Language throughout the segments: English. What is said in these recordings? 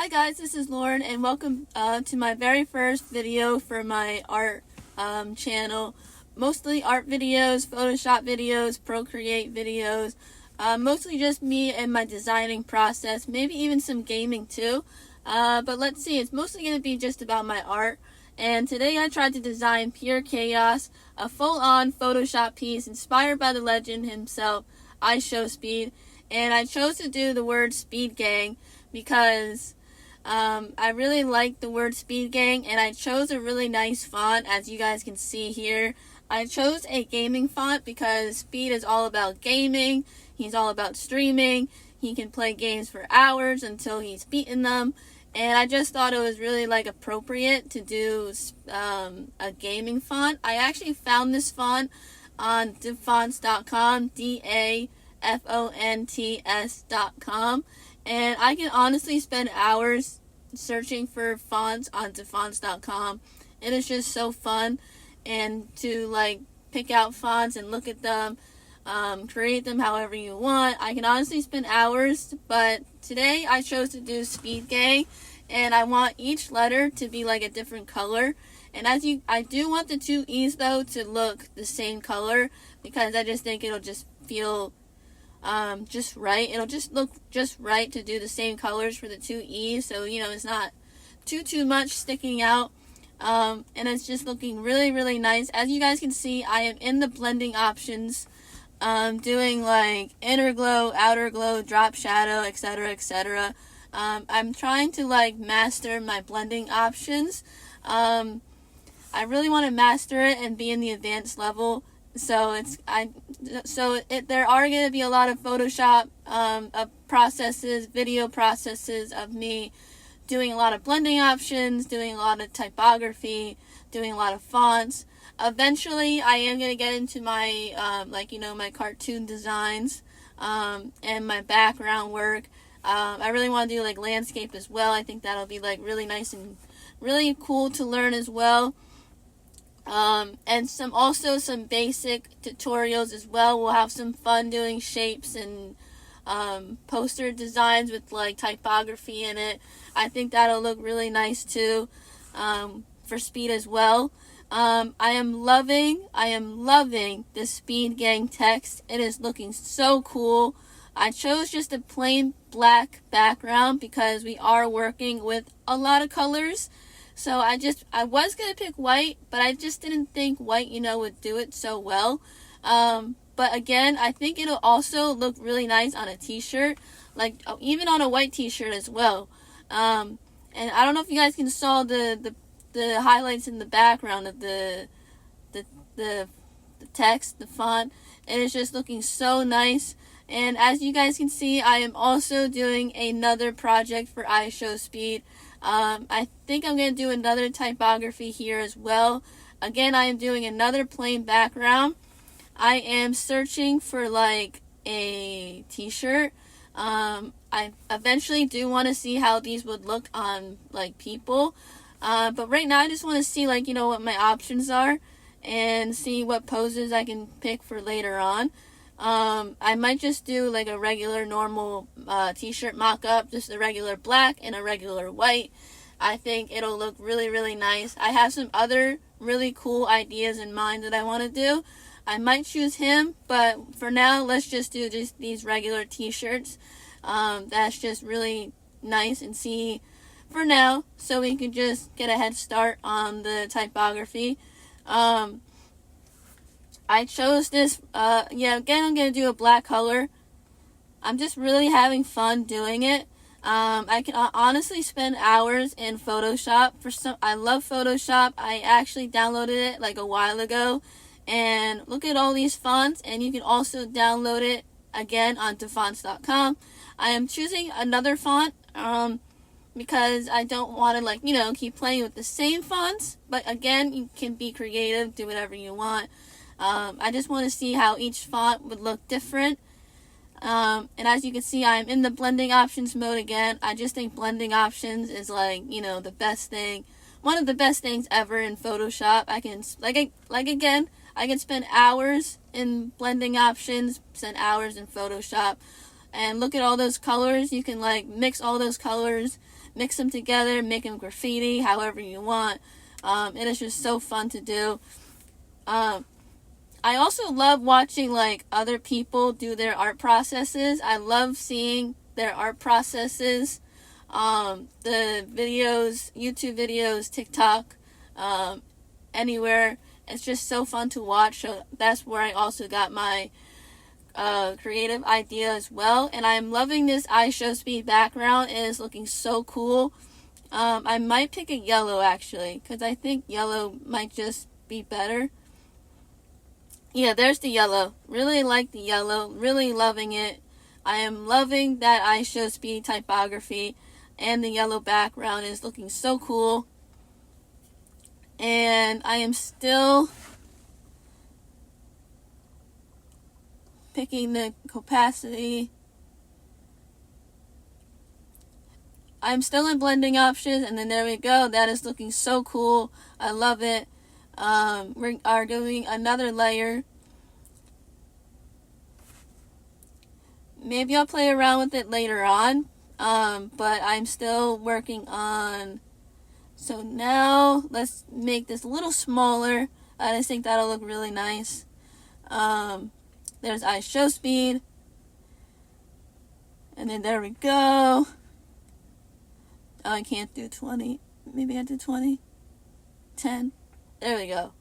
Hi guys, this is Lauren and welcome to my very first video for my art channel. Mostly art videos, Photoshop videos, Procreate videos. Mostly just me and my designing process, maybe even some gaming too. But let's see, it's mostly going to be just about my art. And today I tried to design Pure Chaos, a full-on Photoshop piece inspired by the legend himself, ISHOWSPEED. And I chose to do the word Speed Gang because I really like the word Speed Gang, and I chose a really nice font, as you guys can see here. I chose a gaming font because Speed is all about gaming. He's all about streaming. He can play games for hours until he's beaten them. And I just thought it was really appropriate to do a gaming font. I actually found this font on dafonts.com, DAFONTS.com. And I can honestly spend hours searching for fonts on dafonts.com. It is just so fun, and to pick out fonts and look at them, create them however you want. I can honestly spend hours, but today I chose to do Speed Gang, and I want each letter to be a different color. And I do want the two E's though to look the same color, because I just think it'll just feel just right. It'll just look just right to do the same colors for the two E's, so it's not too much sticking out, and it's just looking really nice. As you guys can see, I am in the blending options, doing inner glow, outer glow, drop shadow, etc. I'm trying to master my blending options. I really want to master it and be in the advanced level. So there are going to be a lot of Photoshop processes, video processes of me doing a lot of blending options, doing a lot of typography, doing a lot of fonts. Eventually, I am going to get into my my cartoon designs and my background work. I really want to do landscape as well. I think that'll be really nice and really cool to learn as well. And some basic tutorials as well. We'll have some fun doing shapes and poster designs with typography in it. I think that'll look really nice too, for Speed as well. I am loving this Speed Gang text. It is looking so cool. I chose just a plain black background because we are working with a lot of colors. So I was going to pick white, but I just didn't think white, would do it so well. But again, I think it'll also look really nice on a t-shirt, even on a white t-shirt as well. And I don't know if you guys can saw the highlights in the background of the text, the font. It is just looking so nice. And as you guys can see, I am also doing another project for ISHOWSPEED. I think I'm going to do another typography here as well. Again, I am doing another plain background. I am searching for a t-shirt. I eventually do want to see how these would look on people. But right now I just want to see what my options are and see what poses I can pick for later on. I might just do a regular normal t-shirt mock-up, just a regular black and a regular white. I think it'll look really nice. I have some other really cool ideas in mind that I want to do. I might choose him, but for now let's just do just these regular t-shirts. That's just really nice and see for now, so we can just get a head start on the typography. I chose this, again, I'm going to do a black color. I'm just really having fun doing it. I can honestly spend hours in Photoshop. I love Photoshop. I actually downloaded it a while ago. And look at all these fonts, and you can also download it again on dafonts.com. I am choosing another font, because I don't want to keep playing with the same fonts. But again, you can be creative, do whatever you want. I just want to see how each font would look different. And as you can see, I'm in the blending options mode again. I just think blending options is the best thing. One of the best things ever in Photoshop. I can, again, I can spend hours in blending options, spend hours in Photoshop. And look at all those colors. You can like mix all those colors, mix them together, make them graffiti, however you want. It is just so fun to do. I also love watching like other people do their art processes. I love seeing their art processes. The videos, YouTube videos, TikTok, anywhere. It's just so fun to watch. So that's where I also got my creative idea as well. And I'm loving this ISHOWSPEED background. It is looking so cool. I might pick a yellow actually, because I think yellow might just be better. Yeah, there's the yellow. Really like the yellow. Really loving it. I am loving that ISHOWSPEED typography, and the yellow background is looking so cool. And I am still picking the opacity. I'm still in blending options, and then there we go. That is looking so cool. I love it. We are doing another layer. Maybe I'll play around with it later on, but I'm still working on. So now let's make this a little smaller. I just think that'll look really nice. There's ISHOWSPEED, and then there we go. Oh, I can't do 20. Maybe I do 20. 10. There we go.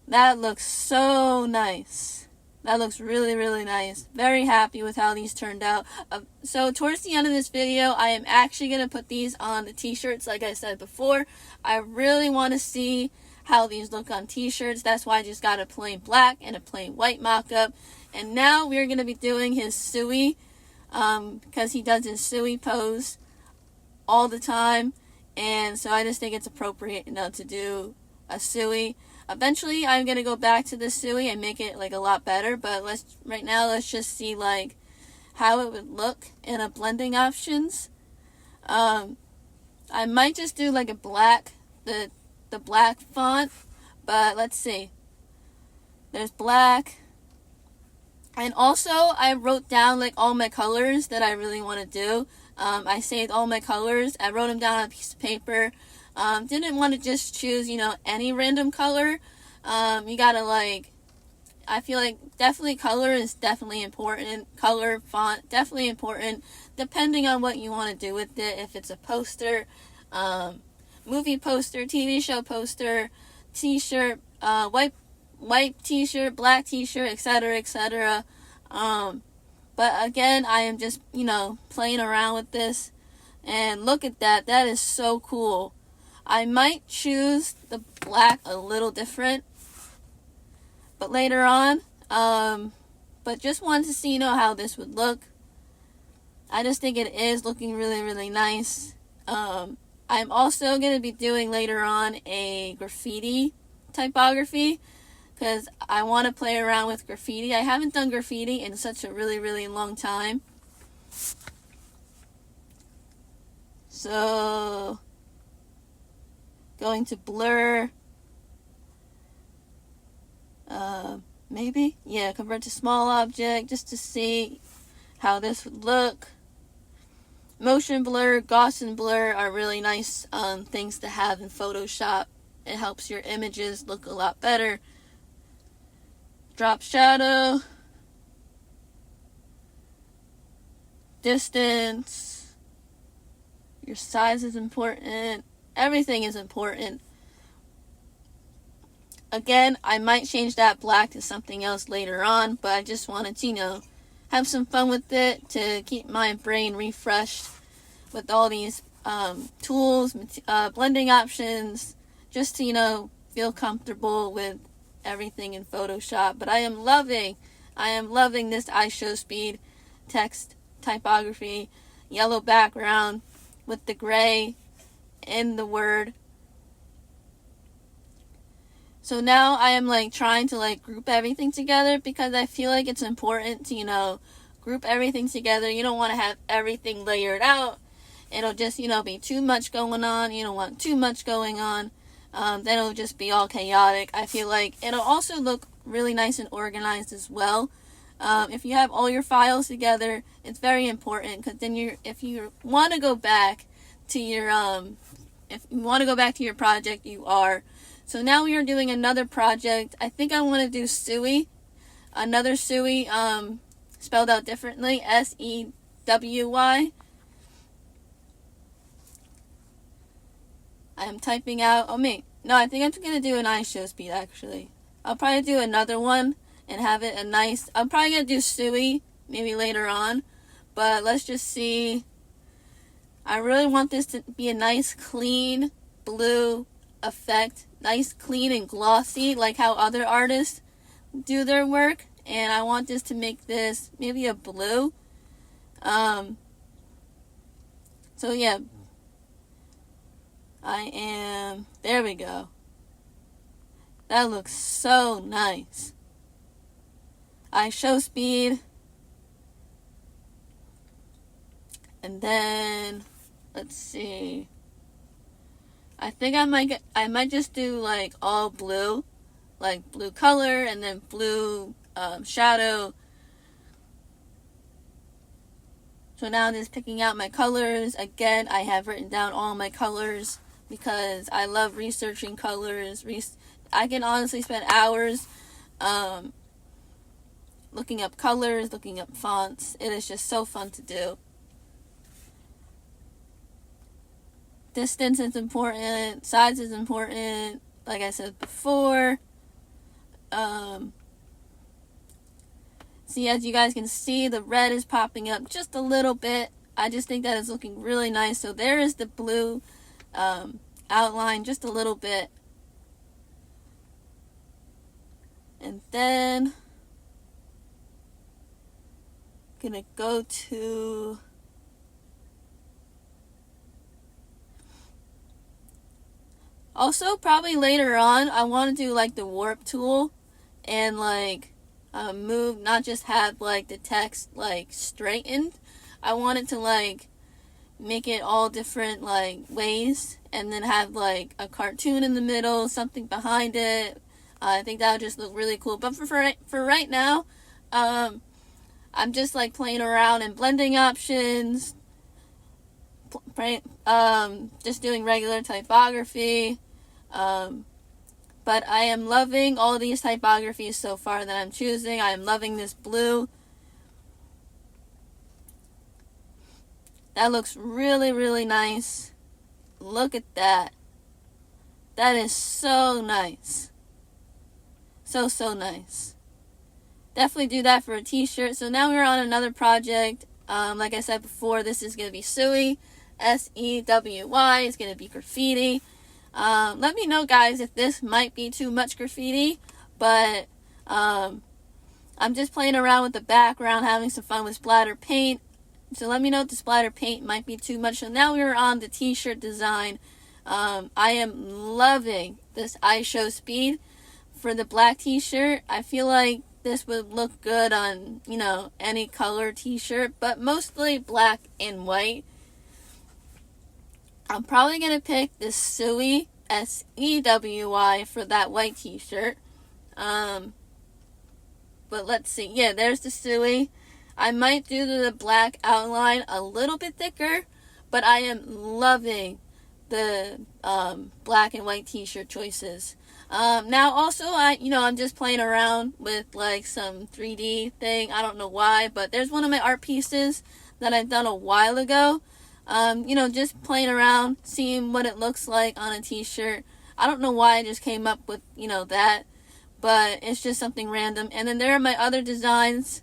That looks so nice. That looks really, really nice. Very happy with how these turned out. So towards the end of this video, I am actually going to put these on the t-shirts like I said before. I really want to see how these look on t-shirts. That's why I just got a plain black and a plain white mock-up. And now we're going to be doing his suey, because he does his suey pose all the time. And so I just think it's appropriate, to do a suey. Eventually, I'm going to go back to the suey and make it like a lot better. But right now, let's just see like how it would look in a blending options. I might just do like a black, the black font. But let's see. There's black. And also, I wrote down like all my colors that I really want to do. I saved all my colors. I wrote them down on a piece of paper. Didn't want to just choose, any random color. You gotta I feel like definitely color is definitely important. Color, font, definitely important. Depending on what you want to do with it. If it's a poster, movie poster, TV show poster, t-shirt, white t-shirt, black t-shirt, etc., etc. But again, I am just, playing around with this. And look at that. That is so cool. I might choose the black a little different, but later on. But just wanted to see, how this would look. I just think it is looking really, really nice. I'm also going to be doing later on a graffiti typography, because I want to play around with graffiti. I haven't done graffiti in such a really, really long time. So, going to blur. Maybe? Yeah, convert to small object just to see how this would look. Motion blur, Gaussian blur are really nice things to have in Photoshop. It helps your images look a lot better. Drop shadow, distance, your size is important, everything is important. Again, I might change that black to something else later on, but I just wanted to, have some fun with it to keep my brain refreshed with all these tools, blending options, just to, feel comfortable with everything in Photoshop. But I am loving this ISHOWSPEED text typography, yellow background with the gray in the word. So now I am trying to group everything together, because I feel like it's important to group everything together. You don't want to have everything layered out. It'll just be too much going on. You don't want too much going on. Then it'll just be all chaotic. I feel like it'll also look really nice and organized as well. If you have all your files together, it's very important, because then if you want to go back to your project, you are. So now we are doing another project. I think I want to do Sewy, another Sewy, spelled out differently, Sewy. I am typing out. Oh, no, I think I'm gonna do an ISHOWSPEED actually. I'll probably do another one and have it a nice. I'm probably gonna do Sewy maybe later on, but let's just see. I really want this to be a nice clean blue effect, nice clean and glossy like how other artists do their work, and I want this to make this maybe a blue. So yeah, there we go. That looks so nice. ISHOWSPEED. And then, let's see. I think I might just do like all blue. Like blue color and then blue shadow. So now I'm just picking out my colors. Again, I have written down all my colors because I love researching colors. I can honestly spend hours looking up colors, looking up fonts. It is just so fun to do. Distance is important. Size is important. Like I said before. See, as you guys can see, the red is popping up just a little bit. I just think that is looking really nice. So there is the blue outline just a little bit. And then I'm gonna go to also probably later on I want to do like the warp tool and like move, not just have like the text like straightened. I want it to like make it all different like ways and then have like a cartoon in the middle, something behind it. I think that would just look really cool. But for right now, I'm just like playing around in blending options, just doing regular typography. But I am loving all these typographies so far that I'm choosing. I am loving this blue. That looks really, really nice. Look at that. That is so nice. So nice. Definitely do that for a t-shirt. So now we're on another project. Like I said before, this is going to be Sewy. Sewy. It's going to be graffiti. Let me know, guys, if this might be too much graffiti. But I'm just playing around with the background, having some fun with splatter paint. So let me know if the splatter paint might be too much. So now we're on the t-shirt design. I am loving this ISHOWSPEED for the black t-shirt. I feel like this would look good on, any color t-shirt, but mostly black and white. I'm probably going to pick this Sewy, Sewy, for that white t-shirt. But let's see. Yeah, there's the Sewy. I might do the black outline a little bit thicker, but I am loving the black and white t-shirt choices. Now also I'm just playing around with like some 3D thing. I don't know why, but there's one of my art pieces that I've done a while ago. Just playing around, seeing what it looks like on a t-shirt. I don't know why I just came up with, that, but it's just something random. And then there are my other designs